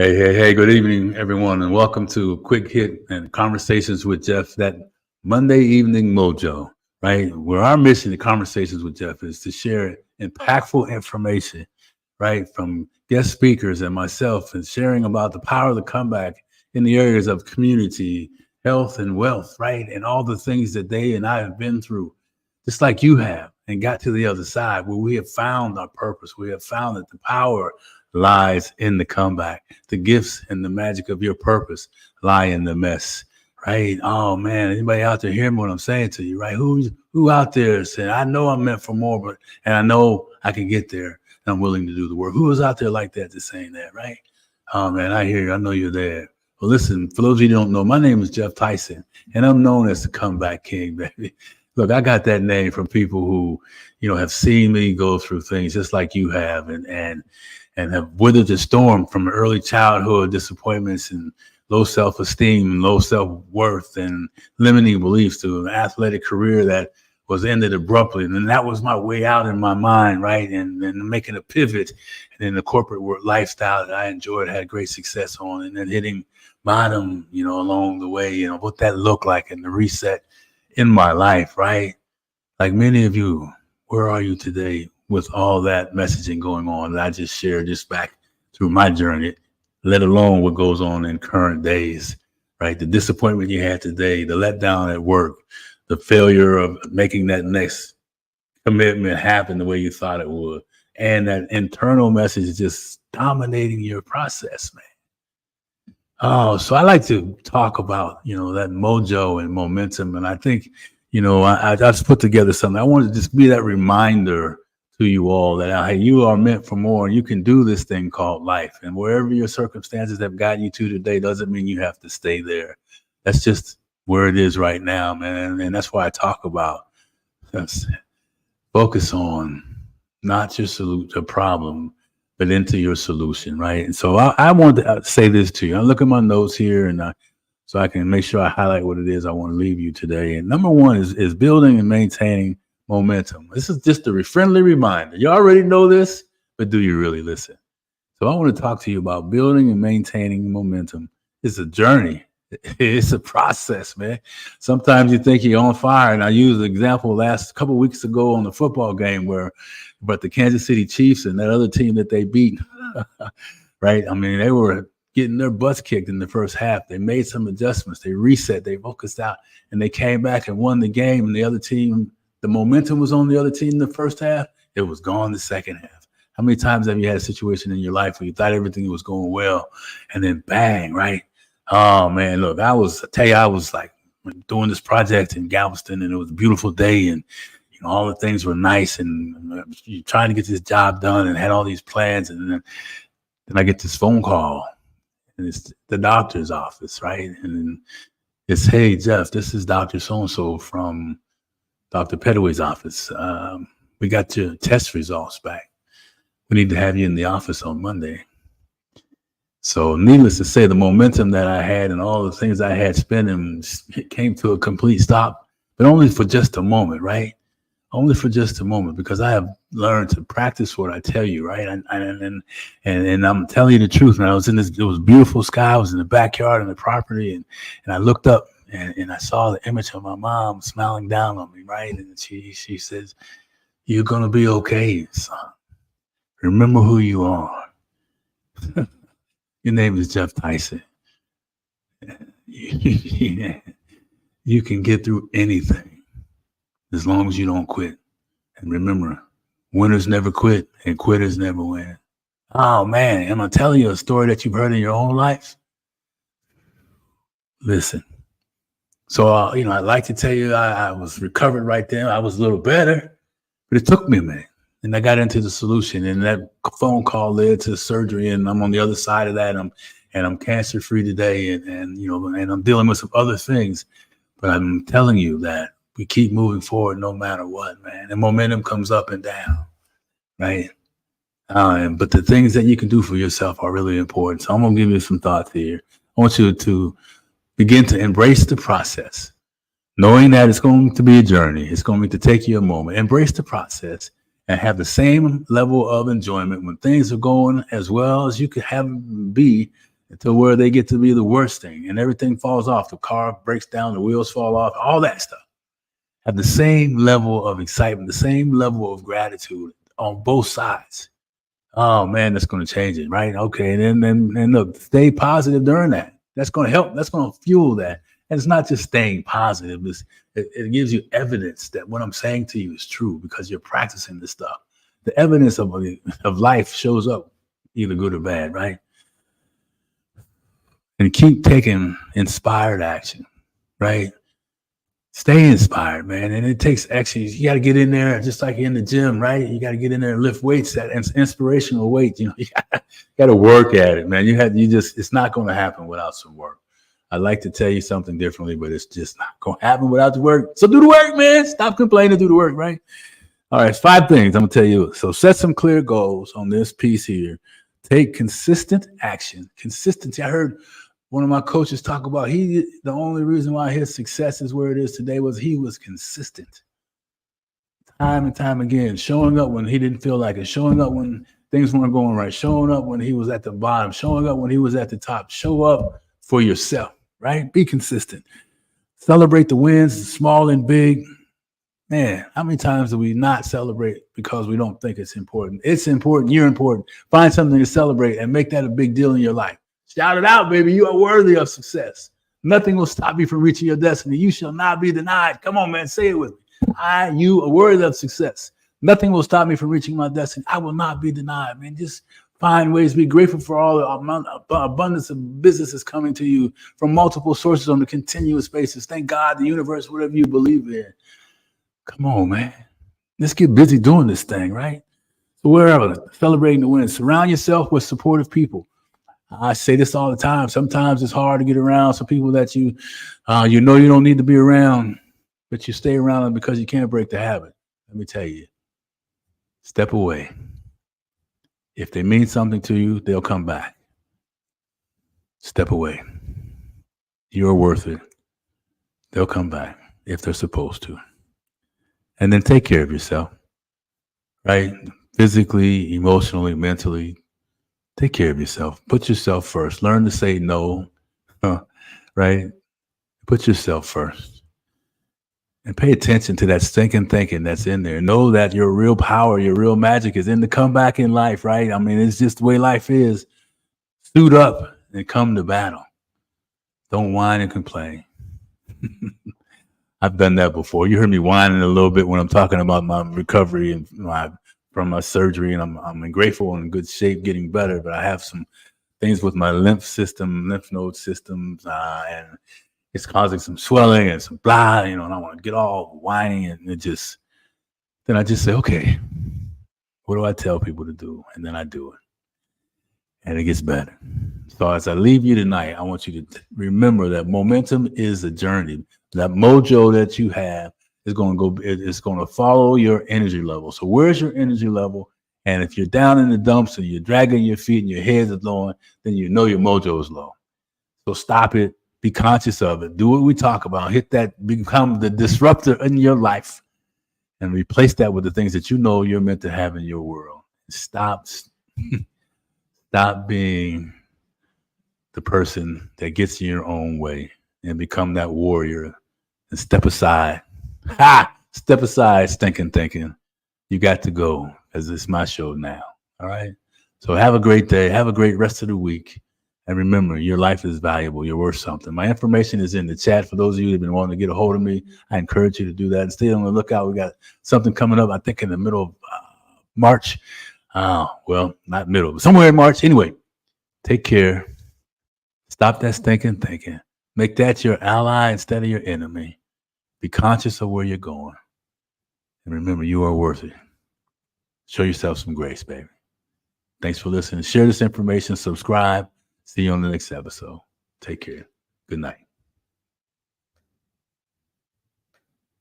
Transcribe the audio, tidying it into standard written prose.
Hey, good evening, everyone, and welcome to Quick Hit and Conversations with Jeff, that Monday evening mojo, right? Where our mission in Conversations with Jeff is to share impactful information, right, from guest speakers and myself, and sharing about the power of the comeback in the areas of community, health, and wealth, right? And all the things that they and I have been through, just like you have, and got to the other side where we have found our purpose. We have found that the power lies in the comeback. The gifts and the magic of your purpose lie in the mess, right? Oh man, anybody out there hearing what I'm saying to you, right? Who out there saying, I know I'm meant for more, and I know I can get there, and I'm willing to do the work. Who is out there like that that's saying that, right? Oh man, I hear you. I know you're there. Well, listen, for those of you who don't know, my name is Jeff Tyson, and I'm known as the Comeback King, baby. Look, I got that name from people who, have seen me go through things just like you have, and have weathered the storm from early childhood disappointments and low self-esteem and low self-worth and limiting beliefs to an athletic career that was ended abruptly. And then that was my way out in my mind, right? And then making a pivot, and then the corporate work lifestyle that I enjoyed, had great success on, and then hitting bottom, along the way, what that looked like, and the reset in my life, right? Like many of you, where are you today with all that messaging going on that I just shared just back through my journey, let alone what goes on in current days, right? The disappointment you had today, the letdown at work, the failure of making that next commitment happen the way you thought it would, and that internal message just dominating your process, man. Oh, so I like to talk about, that mojo and momentum. And I think, I just put together something. I wanted to just be that reminder to you all that, hey, you are meant for more. You can do this thing called life. And wherever your circumstances have gotten you to today doesn't mean you have to stay there. That's just where it is right now, man. And that's why I talk about focus on not your problem, but into your solution, right? And so I want to say this to you. I look at my notes here, and so I can make sure I highlight what it is I want to leave you today. And number one is building and maintaining momentum. This is just a friendly reminder. You already know this, but do you really listen? So I want to talk to you about building and maintaining momentum. It's a journey. It's a process, man. Sometimes you think you're on fire. And I used the example last couple of weeks ago on the football game but the Kansas City Chiefs and that other team that they beat, right? I mean, they were getting their butts kicked in the first half. They made some adjustments. They reset. They focused out, and they came back and won the game. And the other team, the momentum was on the other team in the first half. It was gone the second half. How many times have you had a situation in your life where you thought everything was going well, and then bang, right? Oh man, look, I was like doing this project in Galveston, and it was a beautiful day, and all the things were nice, and you're trying to get this job done, and had all these plans, and then I get this phone call, and it's the doctor's office, right? And then it's, hey Jeff, this is Dr. So-and-so from Dr. Petaway's office. We got your test results back. We need to have you in the office on Monday. So needless to say, the momentum that I had and all the things I had spending came to a complete stop, but only for just a moment, right? Only for just a moment, because I have learned to practice what I tell you, right? And I'm telling you the truth. And it was beautiful sky. I was in the backyard in the property, and I looked up and I saw the image of my mom smiling down on me, right? And she says, "You're gonna be okay, son. Remember who you are. Your name is Jeff Tyson. You can get through anything as long as you don't quit. And remember, winners never quit and quitters never win." Oh man, am I telling you a story that you've heard in your own life? Listen. So, I'd like to tell you I was recovered right then. I was a little better, but it took me a minute. And I got into the solution, and that phone call led to surgery, and I'm on the other side of that. I'm cancer free today, and I'm dealing with some other things. But I'm telling you that we keep moving forward no matter what, man. And momentum comes up and down, right? But the things that you can do for yourself are really important. So I'm gonna give you some thoughts here. I want you to begin to embrace the process, knowing that it's going to be a journey. It's going to take you a moment. Embrace the process and have the same level of enjoyment when things are going as well as you could have them be until where they get to be the worst thing and everything falls off. The car breaks down, the wheels fall off, all that stuff. Have the same level of excitement, the same level of gratitude on both sides. Oh man, that's going to change it, right? Okay, and then look, stay positive during that. That's going to help. That's going to fuel that. And it's not just staying positive. It gives you evidence that what I'm saying to you is true because you're practicing this stuff. The evidence of life shows up, either good or bad, right? And keep taking inspired action, right? Stay inspired, man. And it takes action. You got to get in there, just like in the gym, right? You got to get in there and lift weights, that inspirational weight. You know, you got to work at it, man. It's not going to happen without some work. I'd like to tell you something differently, but it's just not going to happen without the work. So do the work, man. Stop complaining, do the work, right? All right, 5 things I'm going to tell you. So set some clear goals on this piece here. Take consistent action. Consistency. I heard one of my coaches talk about the only reason why his success is where it is today was he was consistent. Time and time again, showing up when he didn't feel like it, showing up when things weren't going right, showing up when he was at the bottom, showing up when he was at the top. Show up for yourself, right? Be consistent. Celebrate the wins, small and big. Man, how many times do we not celebrate because we don't think it's important? It's important. You're important. Find something to celebrate and make that a big deal in your life. Shout it out, baby. You are worthy of success. Nothing will stop you from reaching your destiny. You shall not be denied. Come on, man. Say it with me. You are worthy of success. Nothing will stop me from reaching my destiny. I will not be denied, man. Just find ways to be grateful for all the abundance of businesses coming to you from multiple sources on a continuous basis. Thank God, the universe, whatever you believe in. Come on, man. Let's get busy doing this thing, right? So wherever, celebrating the wins. Surround yourself with supportive people. I say this all the time. Sometimes it's hard to get around some people that you know you don't need to be around, but you stay around them because you can't break the habit. Let me tell you, step away. If they mean something to you, they'll come back. Step away. You're worth it. They'll come back if they're supposed to. And then take care of yourself, right? Physically, emotionally, mentally. Take care of yourself. Put yourself first. Learn to say no, right? Put yourself first. And pay attention to that stinking thinking that's in there. Know that your real power, your real magic is in the comeback in life, right? I mean, it's just the way life is. Suit up and come to battle. Don't whine and complain. I've done that before. You heard me whining a little bit when I'm talking about my recovery and from my surgery, and I'm grateful and in good shape, getting better. But I have some things with my lymph node systems, and it's causing some swelling and some blah, and I want to get all whining, and then I just say, okay, what do I tell people to do? And then I do it, and it gets better. So as I leave you tonight, I want you to remember that momentum is a journey. That mojo that you have is going to follow your energy level. So where's your energy level? And if you're down in the dumps and you're dragging your feet and your head is low, then you know your mojo is low. So stop it. Be conscious of it. Do what we talk about. Hit that. Become the disruptor in your life, and replace that with the things that you know you're meant to have in your world. Stop being the person that gets in your own way, and become that warrior, and step aside. Step aside, stinking thinking. You got to go, because it's my show now. All right? So have a great day. Have a great rest of the week. And remember, your life is valuable. You're worth something. My information is in the chat. For those of you who have been wanting to get a hold of me, I encourage you to do that. And stay on the lookout. We got something coming up, I think, in the middle of March. Well, not middle, but somewhere in March. Anyway, take care. Stop that stinking thinking. Make that your ally instead of your enemy. Be conscious of where you're going. And remember, you are worth it. Show yourself some grace, baby. Thanks for listening. Share this information. Subscribe. See you on the next episode. Take care. Good night.